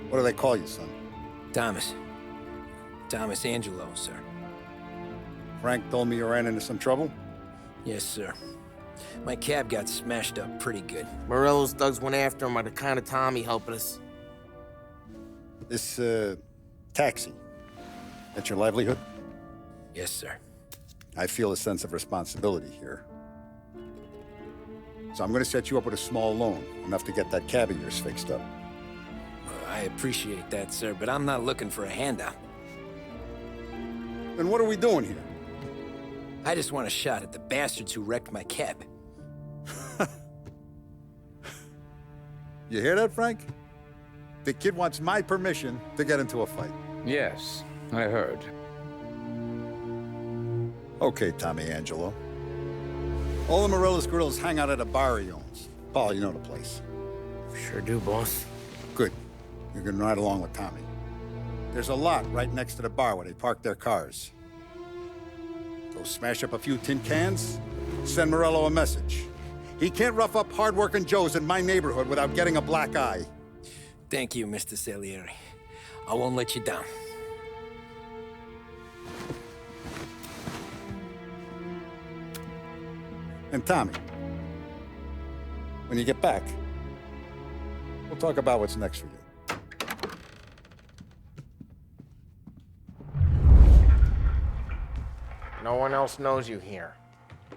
What do they call you, son? Thomas. Thomas Angelo, sir. Frank told me you ran into some trouble? Yes, sir. My cab got smashed up pretty good. Morello's thugs went after him by the kind of Tommy helping us. This, taxi. That's your livelihood? Yes, sir. I feel a sense of responsibility here. So I'm gonna set you up with a small loan, enough to get that cab of yours fixed up. I appreciate that, sir, but I'm not looking for a handout. Then what are we doing here? I just want a shot at the bastards who wrecked my cab. You hear that, Frank? The kid wants my permission to get into a fight. Yes, I heard. Okay, Tommy Angelo. All the Morello's grills hang out at a bar he owns. Paul, you know the place. Sure do, boss. Good. You can ride along with Tommy. There's a lot right next to the bar where they park their cars. Go smash up a few tin cans, send Morello a message. He can't rough up hard-working Joes in my neighborhood without getting a black eye. Thank you, Mr. Salieri. I won't let you down. And Tommy, when you get back, we'll talk about what's next for you. No one else knows you here,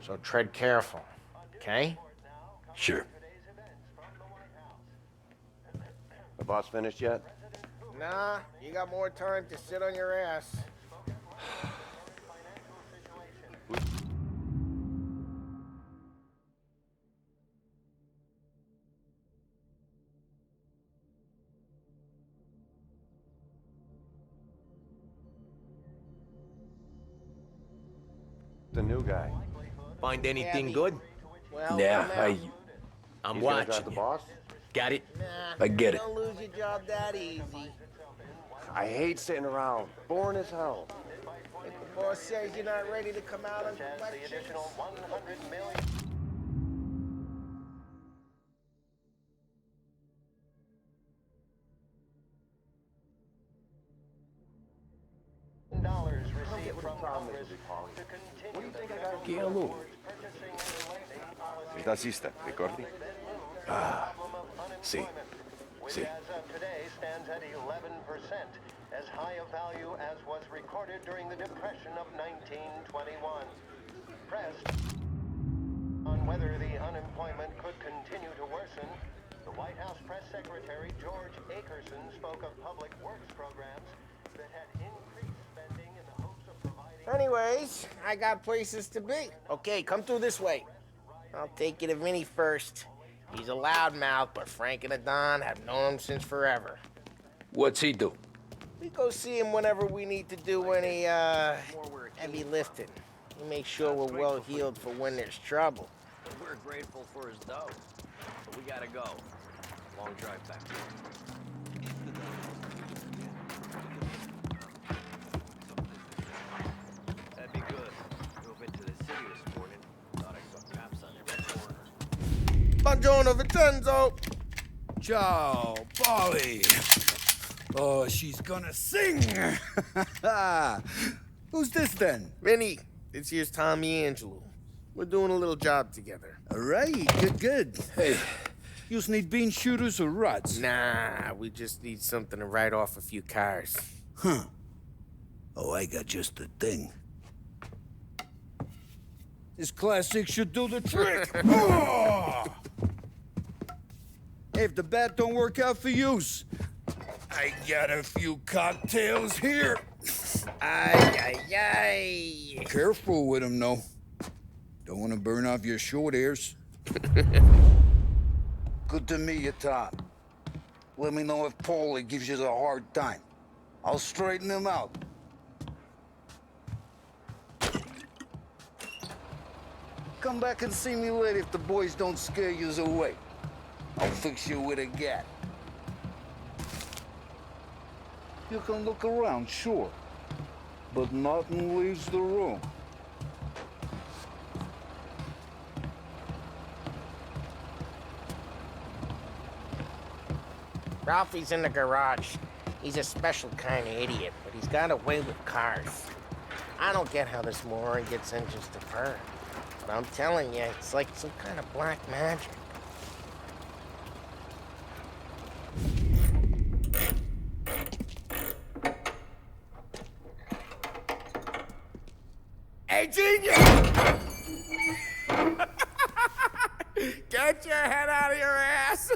so tread careful, okay? Sure. The boss finished yet? Nah, you got more time to sit on your ass. The new guy. Find anything good? Well, Yeah, I'm I'm He's gonna drive watching the you. boss? Got it? Nah, I get it. Don't lose your job that easy. I hate sitting around. Boring as hell. If the boss says you're not ready to come out on collections, Che è lui? Il tassista, ricordi? Sì. Sì. As of today stands at 11%, as high a value as was recorded during the Depression of 1921. Pressed on whether the unemployment could continue to worsen, the White House Press Secretary George Akerson spoke of public works programs that had increased spending in the hopes of providing... anyways, I got places to be. Okay, come through this way. I'll take you to Vinny first. He's a loudmouth, but Frank and the Don have known him since forever. What's he do? We go see him whenever we need to do any, heavy lifting. He makes sure we're well heeled for when there's trouble. We're grateful for his dough, but we gotta go. Long drive back. That'd be good. Drove into the city this morning. Thought I saw cops on every corner. Buongiorno, Vincenzo! Ciao, Polly. Oh, she's gonna sing. Who's this then? Vinny, this here's Tommy Angelo. We're doing a little job together. All right, good. Hey, you need bean shooters or rods? Nah, we just need something to write off a few cars. Huh. Oh, I got just the thing. This classic should do the trick. Oh! Hey, if the bat don't work out for yous, I got a few cocktails here. Ay, ay, ay. Careful with them, though. Don't want to burn off your short hairs. Good to meet you, Tom. Let me know if Paulie gives you a hard time. I'll straighten him out. Come back and see me later if the boys don't scare yous away. I'll fix you with a gat. You can look around, sure, but nothing leaves the room. Ralphie's in the garage. He's a special kind of idiot, but he's got a way with cars. I don't get how this moron gets engines to purr. But I'm telling you, it's like some kind of black magic. Hey, genius! Get your head out of your ass!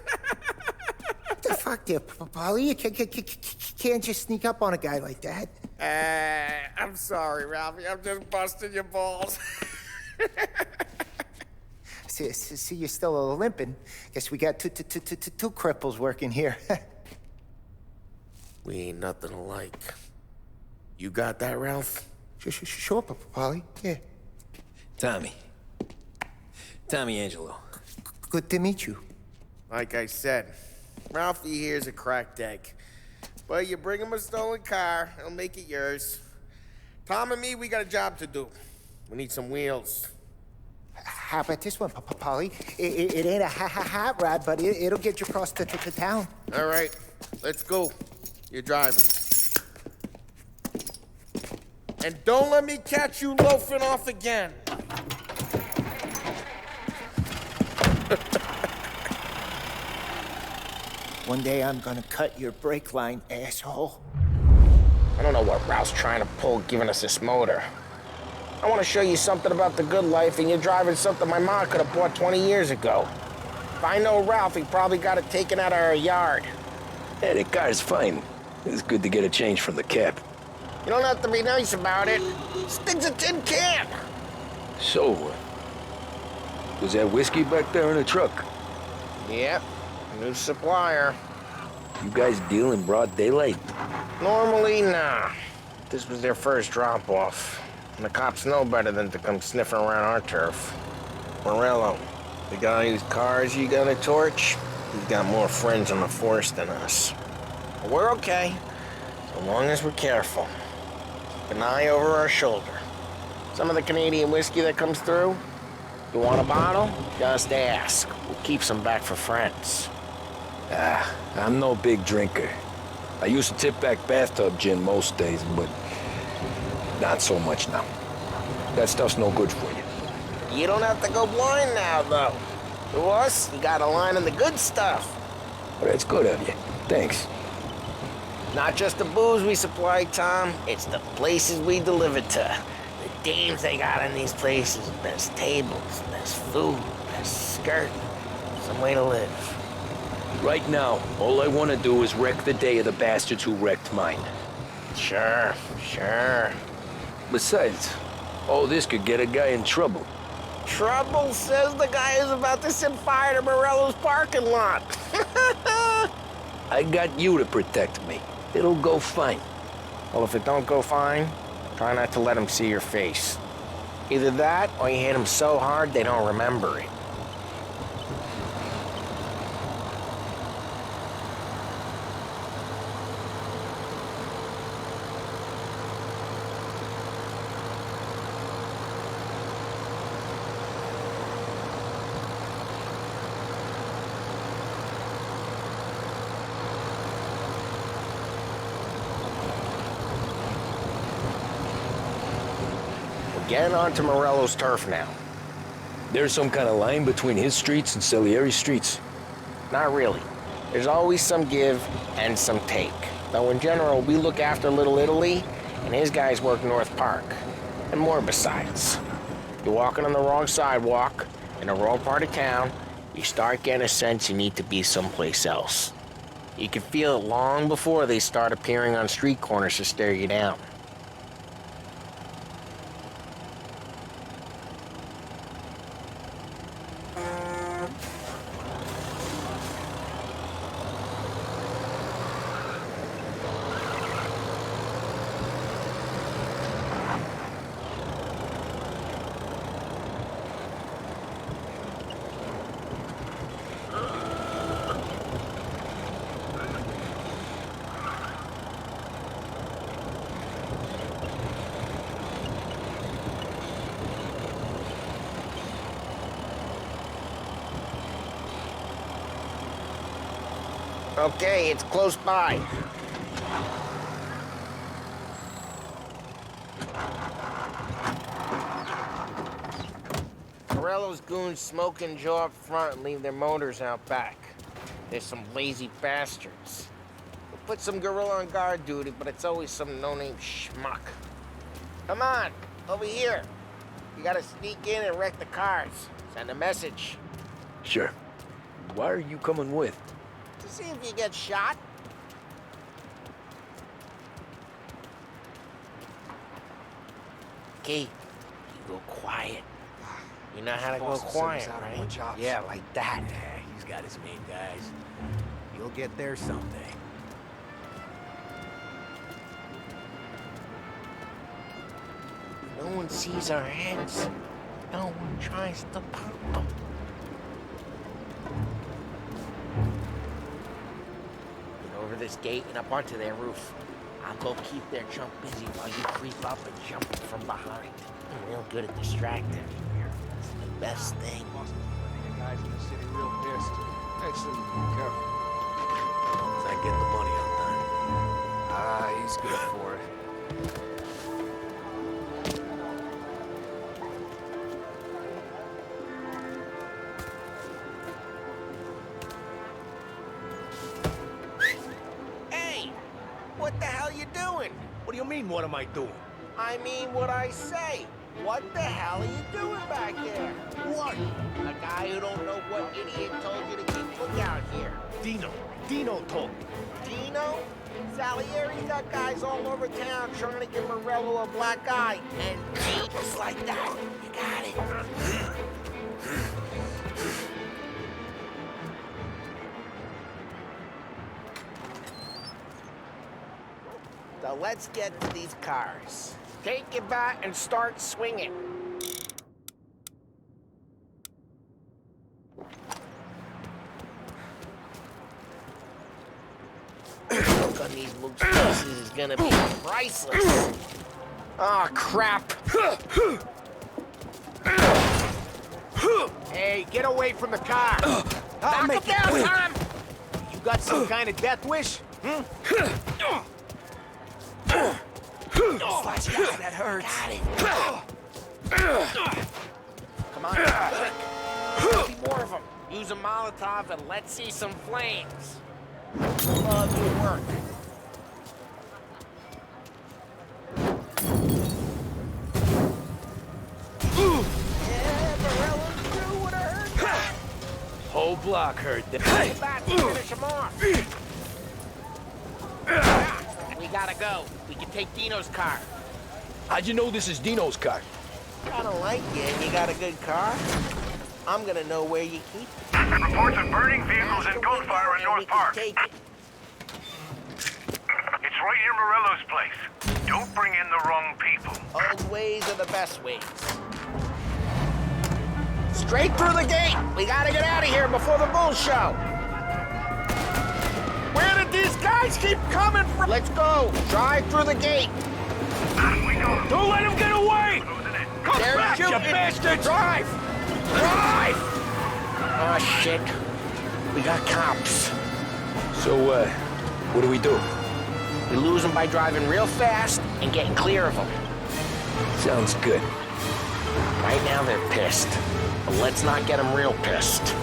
What the fuck there, Polly? You can't just sneak up on a guy like that. I'm sorry, Ralphie. I'm just busting your balls. See, you're still limping. Guess we got two cripples working here. We ain't nothing alike. You got that, Ralph? Sure, Polly. Yeah. Tommy Angelo. Good to meet you. Like I said, Ralphie here's a cracked egg. But you bring him a stolen car, he'll make it yours. Tom and me, we got a job to do. We need some wheels. How about this one, Polly? It ain't a hot rod, but it'll get you across to town. All right, let's go. You're driving. And don't let me catch you loafing off again. One day I'm gonna cut your brake line, asshole. I don't know what Ralph's trying to pull giving us this motor. I want to show you something about the good life, and you're driving something my mom could have bought 20 years ago. If I know Ralph, he probably got it taken out of our yard. Yeah, the car's fine. It's good to get a change from the cab. You don't have to be nice about it. This thing's a tin can. So, was that whiskey back there in the truck? Yep, new supplier. You guys deal in broad daylight? Normally, nah. This was their first drop-off. And the cops know better than to come sniffing around our turf. Morello, the guy whose cars you got a torch, he's got more friends on the force than us. But we're okay, so long as we're careful. Keep an eye over our shoulder. Some of the Canadian whiskey that comes through, you want a bottle? Just ask. We'll keep some back for friends. I'm no big drinker. I used to tip back bathtub gin most days, but not so much now. That stuff's no good for you. You don't have to go blind now, though. To us, you got a line on the good stuff. Well, that's good of you. Thanks. Not just the booze we supply, Tom. It's the places we deliver to. The dames they got in these places. Best tables, best food, best skirt. Some way to live. Right now, all I want to do is wreck the day of the bastards who wrecked mine. Sure. Besides, all this could get a guy in trouble. Trouble says the guy is about to set fire to Morello's parking lot. I got you to protect me. It'll go fine. Well, if it don't go fine, try not to let them see your face. Either that, or you hit them so hard they don't remember it. Getting onto Morello's turf now. There's some kind of line between his streets and Salieri streets. Not really. There's always some give and some take. Though in general, we look after Little Italy, and his guys work North Park. And more besides. You're walking on the wrong sidewalk, in the wrong part of town, you start getting a sense you need to be someplace else. You can feel it long before they start appearing on street corners to stare you down. Okay, it's close by. Morello's goons smoke and Joe up front and leave their motors out back. There's some lazy bastards. We'll put some gorilla on guard duty, but it's always some no-name schmuck. Come on, over here. You gotta sneak in and wreck the cars. Send a message. Sure. Why are you coming with? To see if you get shot. Okay, you go quiet. You know how to go quiet, right? Yeah, like that. Yeah, he's got his main guys. You'll get there someday. No one sees our heads. No one tries to pop them. Get over this gate and up onto their roof. I'll go keep their chump busy while you creep up and jump from behind. I'm real good at distracting. It's the best thing. The guys in the city real pissed. Actually, be careful. As I get the money on time. Ah, he's good for it. Hey! What the hell you doing? What do you mean, what am I doing? I mean what I say. What the hell are you doing back there? What? A guy who don't know what idiot told you to keep lookout here. Dino told me. Dino? Salieri's got guys all over town trying to give Morello a black eye. And just like that, you got it. So let's get to these cars. Take your bat and start swinging. Look on these looks faces is gonna be priceless. Oh, crap. Hey, get away from the car! Knock him down, Tom! You got some kind of death wish? Slash, that hurts. Got it. Come on, quick. There'll be more of them. Use a Molotov and let's see some flames. Love your work. Yeah, Morello's crew would have heard that. Whole block heard that. Get back to finish him off. We gotta go. We can take Dino's car. How'd you know this is Dino's car? I don't like you and you got a good car. I'm gonna know where you keep it. Reports of burning vehicles and gunfire in North Park. Take it. It's right near Morello's place. Don't bring in the wrong people. Old ways are the best ways. Straight through the gate. We gotta get out of here before the bull show. Where did these guys keep coming from? Let's go. Drive through the gate. Don't let him get away! Come They're back, shooting. you bastards! Drive! Drive! Oh, shit. We got cops. So, what do we do? We lose them by driving real fast and getting clear of them. Sounds good. Right now they're pissed. But let's not get them real pissed.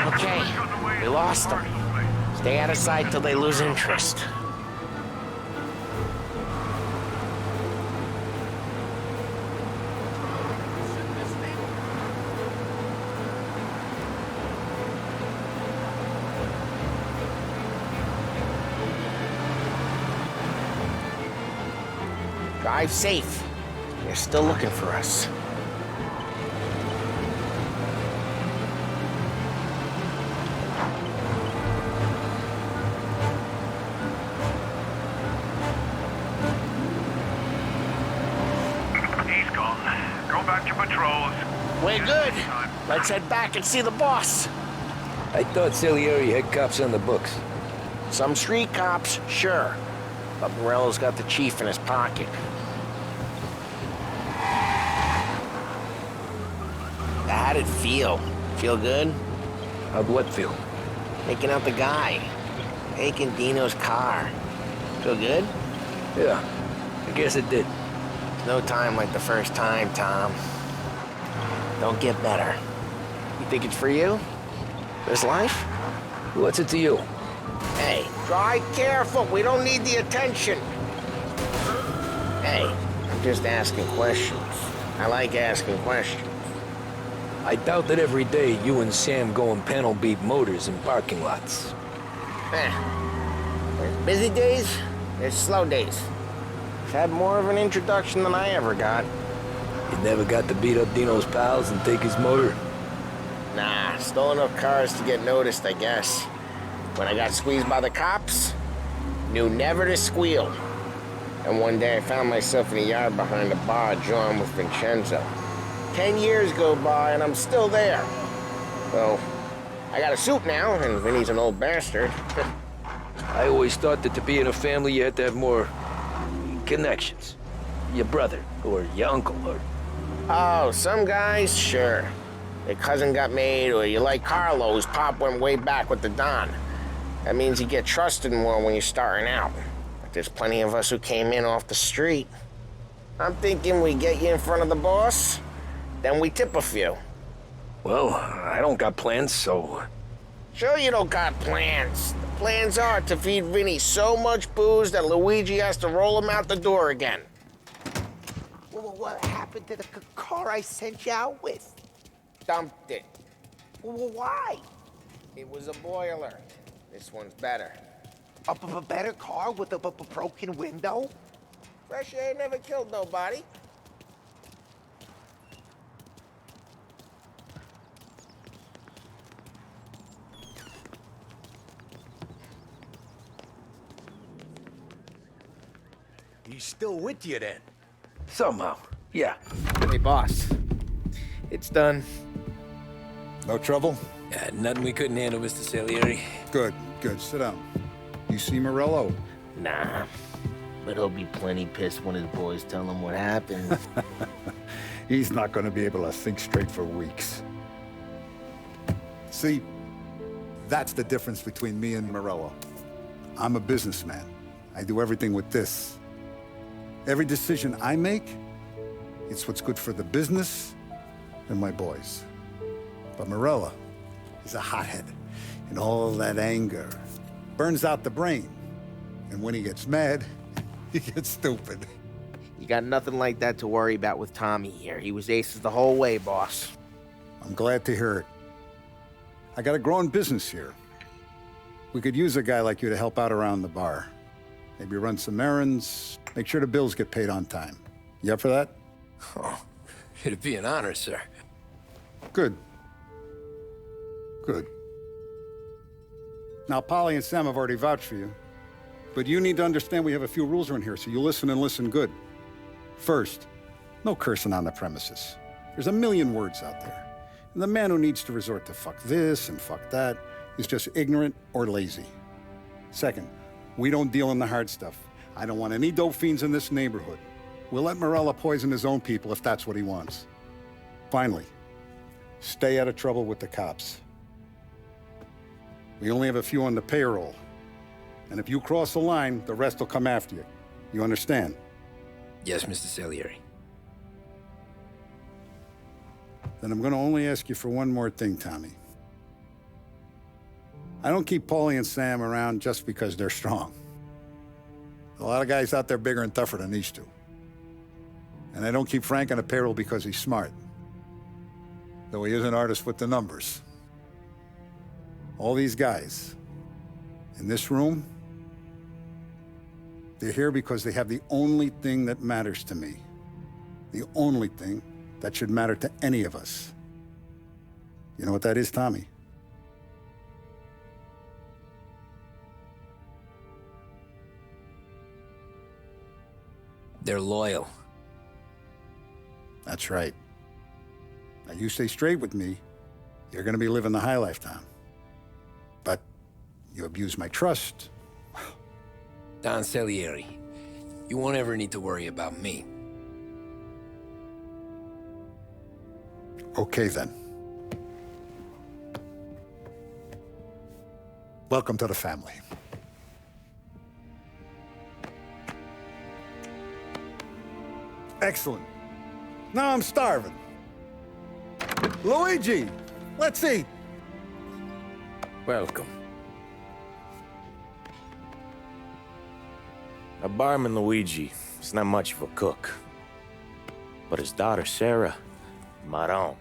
Okay, we lost them. Stay out of sight till they lose interest. Drive safe. They're still looking for us. He's gone. Go back to patrols. We're good. Let's head back and see the boss. I thought Salieri had cops on the books. Some street cops, sure. But Morello's got the chief in his pocket. How'd it feel? Feel good? How'd what feel? Taking out the guy. Taking Dino's car. Feel good? Yeah, I guess it did. No time like the first time, Tom. Don't get better. You think it's for you? This life? What's it to you? Hey, drive careful. We don't need the attention. Hey, I'm just asking questions. I like asking questions. I doubt that every day you and Sam go and panel beat motors in parking lots. There's busy days, there's slow days. I've had more of an introduction than I ever got. You never got to beat up Dino's pals and take his motor? Nah, stole enough cars to get noticed, I guess. When I got squeezed by the cops, knew never to squeal. And one day I found myself in a yard behind a bar drawn with Vincenzo. 10 years go by and I'm still there. So, I got a suit now, and Vinny's an old bastard. I always thought that to be in a family you had to have more connections. Your brother, or your uncle, or... Oh, some guys, sure. Their cousin got made, or you like Carlos, Pop went way back with the Don. That means you get trusted more when you're starting out. But there's plenty of us who came in off the street. I'm thinking we get you in front of the boss, then we tip a few. Well, I don't got plans, so... Sure you don't got plans. The plans are to feed Vinny so much booze that Luigi has to roll him out the door again. Well, what happened to the car I sent you out with? Dumped it. Well, why? It was a boiler. This one's better. A better car with a broken window? Fresh air never killed nobody. He's still with you then? Somehow, yeah. Hey, boss. It's done. No trouble? Yeah, nothing we couldn't handle, Mr. Salieri. Good, good. Sit down. You see Morello? Nah. But he'll be plenty pissed when his boys tell him what happened. He's not going to be able to think straight for weeks. See, that's the difference between me and Morello. I'm a businessman. I do everything with this. Every decision I make, it's what's good for the business and my boys. But Morello, he's a hothead, and all that anger burns out the brain. And when he gets mad, he gets stupid. You got nothing like that to worry about with Tommy here. He was aces the whole way, boss. I'm glad to hear it. I got a growing business here. We could use a guy like you to help out around the bar. Maybe run some errands, make sure the bills get paid on time. You up for that? Oh, it'd be an honor, sir. Good. Good. Now, Polly and Sam have already vouched for you. But you need to understand we have a few rules around here, so you listen and listen good. First, no cursing on the premises. There's a million words out there. And the man who needs to resort to fuck this and fuck that is just ignorant or lazy. Second, we don't deal in the hard stuff. I don't want any dope fiends in this neighborhood. We'll let Morello poison his own people if that's what he wants. Finally, stay out of trouble with the cops. We only have a few on the payroll. And if you cross the line, the rest will come after you. You understand? Yes, Mr. Salieri. Then I'm going to only ask you for one more thing, Tommy. I don't keep Paulie and Sam around just because they're strong. A lot of guys out there bigger and tougher than these two. And I don't keep Frank on the payroll because he's smart. Though he is an artist with the numbers. All these guys in this room, they're here because they have the only thing that matters to me. The only thing that should matter to any of us. You know what that is, Tommy? They're loyal. That's right. Now, you stay straight with me, you're gonna be living the high life, Tom. But you abuse my trust, Don Salieri. You won't ever need to worry about me. Okay, then. Welcome to the family. Excellent. Now I'm starving. Luigi, let's eat. Welcome. Our barman Luigi is not much of a cook. But his daughter Sarah, Maron,